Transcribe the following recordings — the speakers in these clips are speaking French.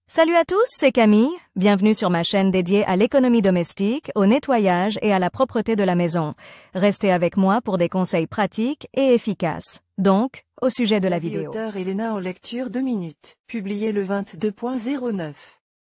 Salut à tous, c'est Camille. Bienvenue sur ma chaîne dédiée à l'économie domestique, au nettoyage et à la propreté de la maison. Restez avec moi pour des conseils pratiques et efficaces. Donc, au sujet de la vidéo. Auteur Elena en lecture 2 minutes. Publié le 22.09.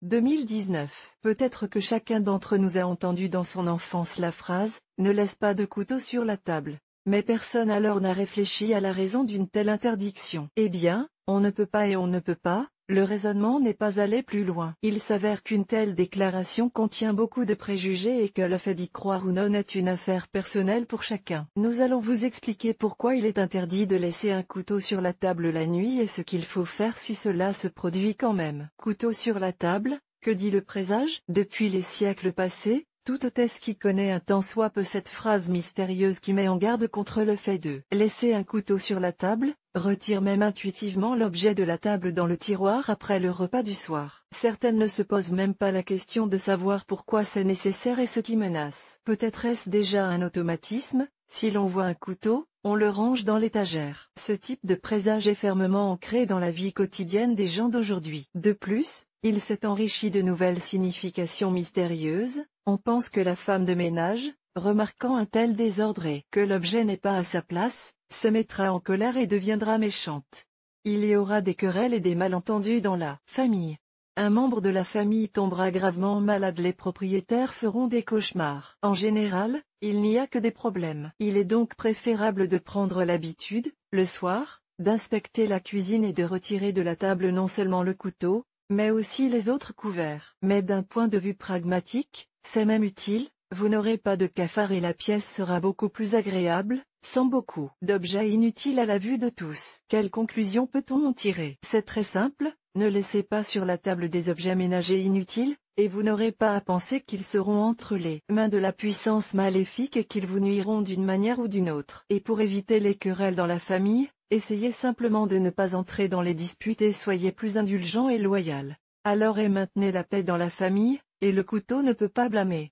2019. Peut-être que chacun d'entre nous a entendu dans son enfance la phrase « Ne laisse pas de couteau sur la table ». Mais personne alors n'a réfléchi à la raison d'une telle interdiction. Eh bien, on ne peut pas et on ne peut pas. Le raisonnement n'est pas allé plus loin. Il s'avère qu'une telle déclaration contient beaucoup de préjugés et que le fait d'y croire ou non est une affaire personnelle pour chacun. Nous allons vous expliquer pourquoi il est interdit de laisser un couteau sur la table la nuit et ce qu'il faut faire si cela se produit quand même. Couteau sur la table, que dit le présage? Depuis les siècles passés, toute hôtesse qui connaît un tant soit peu cette phrase mystérieuse qui met en garde contre le fait de laisser un couteau sur la table, retire même intuitivement l'objet de la table dans le tiroir après le repas du soir. Certaines ne se posent même pas la question de savoir pourquoi c'est nécessaire et ce qui menace. Peut-être est-ce déjà un automatisme? Si l'on voit un couteau, on le range dans l'étagère. Ce type de présage est fermement ancré dans la vie quotidienne des gens d'aujourd'hui. De plus, il s'est enrichi de nouvelles significations mystérieuses. On pense que la femme de ménage, remarquant un tel désordre et que l'objet n'est pas à sa place, se mettra en colère et deviendra méchante. Il y aura des querelles et des malentendus dans la famille. Un membre de la famille tombera gravement malade, les propriétaires feront des cauchemars. En général, il n'y a que des problèmes. Il est donc préférable de prendre l'habitude, le soir, d'inspecter la cuisine et de retirer de la table non seulement le couteau, mais aussi les autres couverts. Mais d'un point de vue pragmatique, c'est même utile, vous n'aurez pas de cafard et la pièce sera beaucoup plus agréable, sans beaucoup d'objets inutiles à la vue de tous. Quelle conclusion peut-on en tirer? C'est très simple, ne laissez pas sur la table des objets ménagers inutiles, et vous n'aurez pas à penser qu'ils seront entre les mains de la puissance maléfique et qu'ils vous nuiront d'une manière ou d'une autre. Et pour éviter les querelles dans la famille, essayez simplement de ne pas entrer dans les disputes et soyez plus indulgent et loyal. Alors et maintenez la paix dans la famille, et le couteau ne peut pas blâmer.